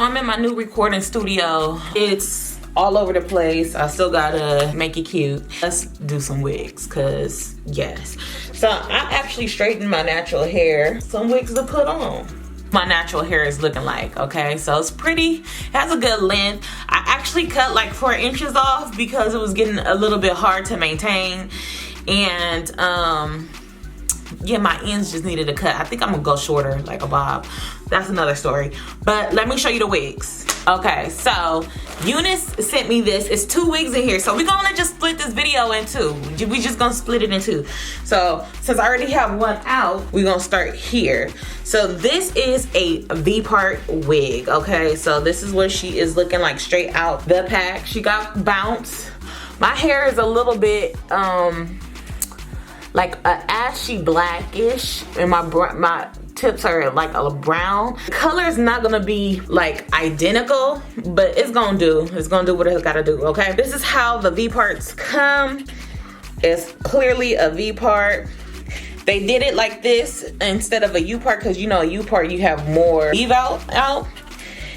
I'm in my new recording studio. It's all over the place. I still gotta make it cute. Let's do some wigs, cause yes. So I actually straightened my natural hair. Some wigs to put on. My natural hair is looking like, okay? So it's pretty, it has a good length. I actually cut like 4 inches off because it was getting a little bit hard to maintain. And yeah, my ends just needed a cut. I think I'm gonna go shorter, like a bob. That's another story. But let me show you the wigs. Okay, so Eunice sent me this. It's 2 wigs in here. So we're gonna just split this video in 2. We just gonna split it in 2. So since I already have one out, we're gonna start here. So this is a V-part wig, okay? So this is what she is looking like straight out the pack. She got bounce. My hair is a little bit, like a ashy blackish, and my tips are like a brown. The color is not gonna be like identical, but it's gonna do. It's gonna do what it's gotta do, okay? This is how the V parts come. It's clearly a V part. They did it like this instead of a U part, because you know a U part you have more weave out.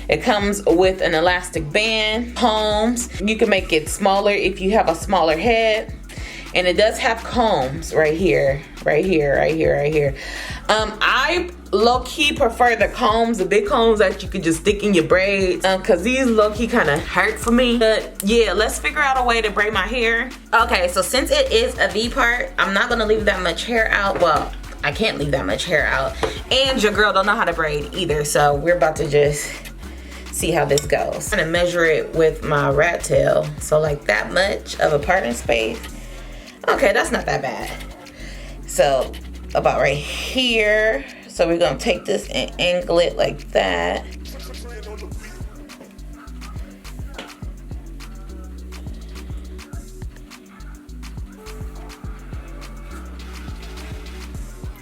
It comes with an elastic band, combs. You can make it smaller if you have a smaller head. And it does have combs right here, right here, right here, right here. I low-key prefer the combs, the big combs that you can just stick in your braids, cause these low-key kind of hurt for me. But yeah, let's figure out a way to braid my hair. Okay, so since it is a V part, I'm not gonna leave that much hair out. Well, I can't leave that much hair out. And your girl don't know how to braid either, so we're about to just see how this goes. I'm gonna measure it with my rat tail. So like that much of a parting space. Okay, that's not that bad. So about right here. So we're gonna take this and angle it like that.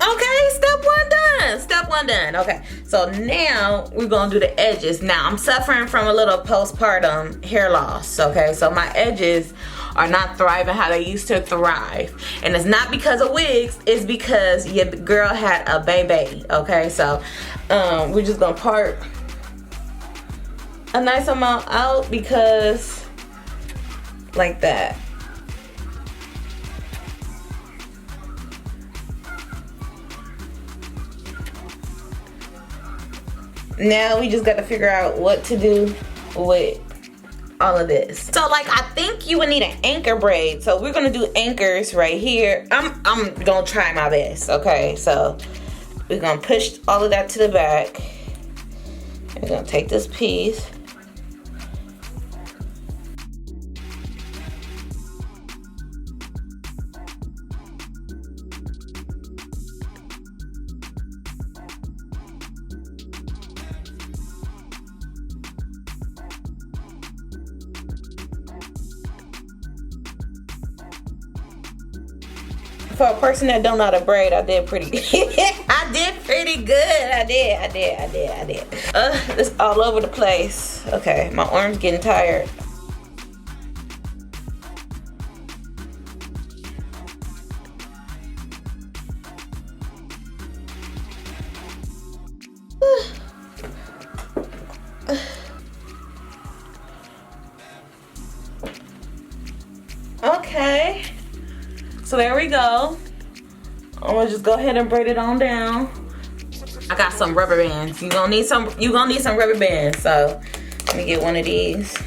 Okay, step 1 done. Step 1 done. Okay, so now we're gonna do the edges. Now I'm suffering from a little postpartum hair loss. Okay, so my edges are not thriving how they used to thrive, and it's not because of wigs. It's because your girl had a baby. Okay, so we're just gonna part a nice amount out, because like that. Now we just got to figure out what to do with all of this. So like, I think you would need an anchor braid. So we're gonna do anchors right here. I'm gonna try my best. Okay, so we're gonna push all of that to the back. We're gonna take this piece. For a person that don't know how to braid, I did pretty good. I did pretty good. I did. It's all over the place. Okay, my arm's getting tired. Okay. So there we go. I'm gonna just go ahead and braid it on down. I got some rubber bands. You're gonna need some rubber bands. So let me get one of these.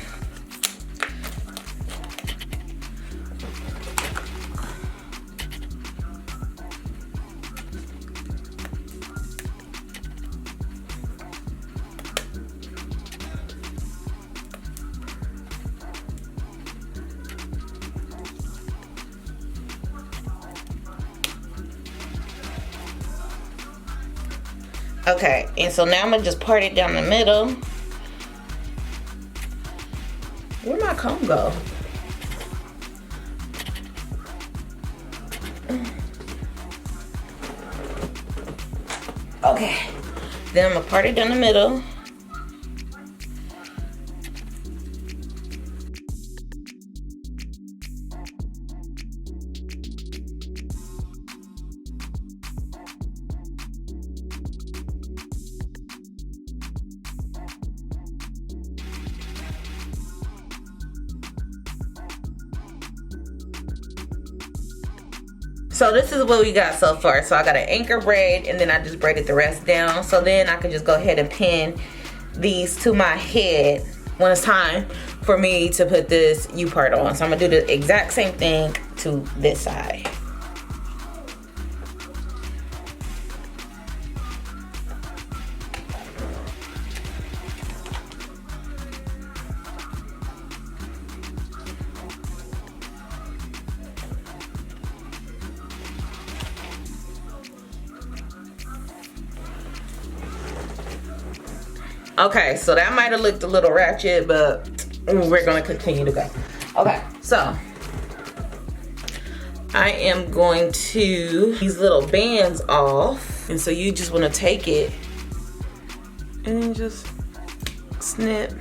Okay, and so now I'm gonna just part it down the middle. Where'd my comb go? Okay, then I'm gonna part it down the middle. So this is what we got so far. So I got an anchor braid, and then I just braided the rest down. So then I can just go ahead and pin these to my head when it's time for me to put this U part on. So I'm gonna do the exact same thing to this side. Okay, so that might have looked a little ratchet, but we're gonna continue to go. Okay, so I am going to these little bands off. And so you just wanna take it and just snip.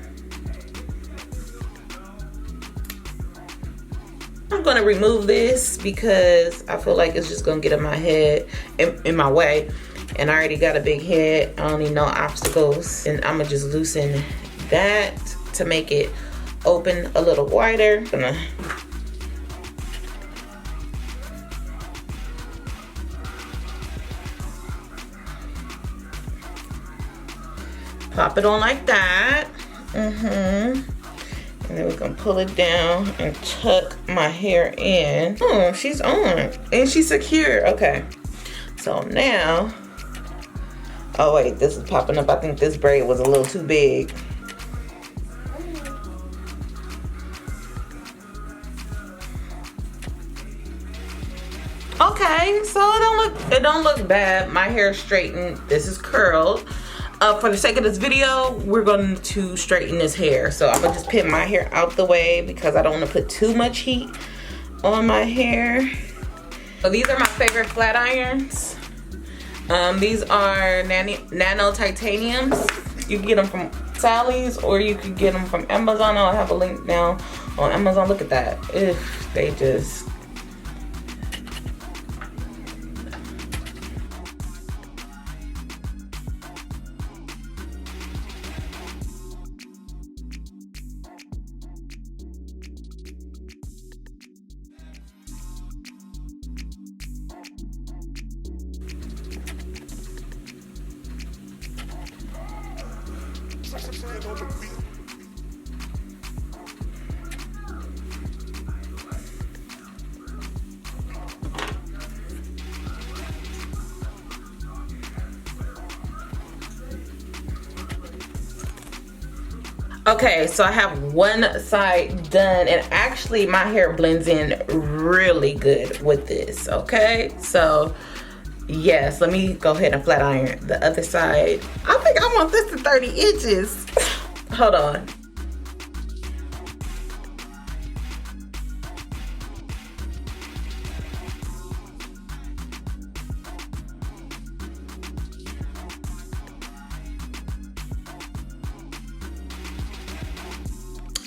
I'm gonna remove this because I feel like it's just gonna get in my head, in my way. And I already got a big head. I don't need no obstacles. And I'm gonna just loosen that to make it open a little wider. Gonna pop it on like that. And then we're gonna pull it down and tuck my hair in. Oh, she's on and she's secure. Okay, so now, oh wait, this is popping up. I think this braid was a little too big. Okay, so it don't look bad. My hair is straightened. This is curled. For the sake of this video, we're going to straighten this hair. So I'm gonna just pin my hair out the way because I don't want to put too much heat on my hair. So these are my favorite flat irons. These are nano titaniums. You can get them from Sally's or you can get them from Amazon. I'll have a link down on Amazon. Look at that. If they just... Okay, so I have one side done, and actually my hair blends in really good with this. Okay, so yes, let me go ahead and flat iron the other side. I think I want this to 30 inches. Hold on.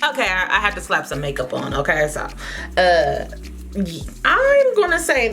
Okay, I had to slap some makeup on. Okay, so I'm gonna say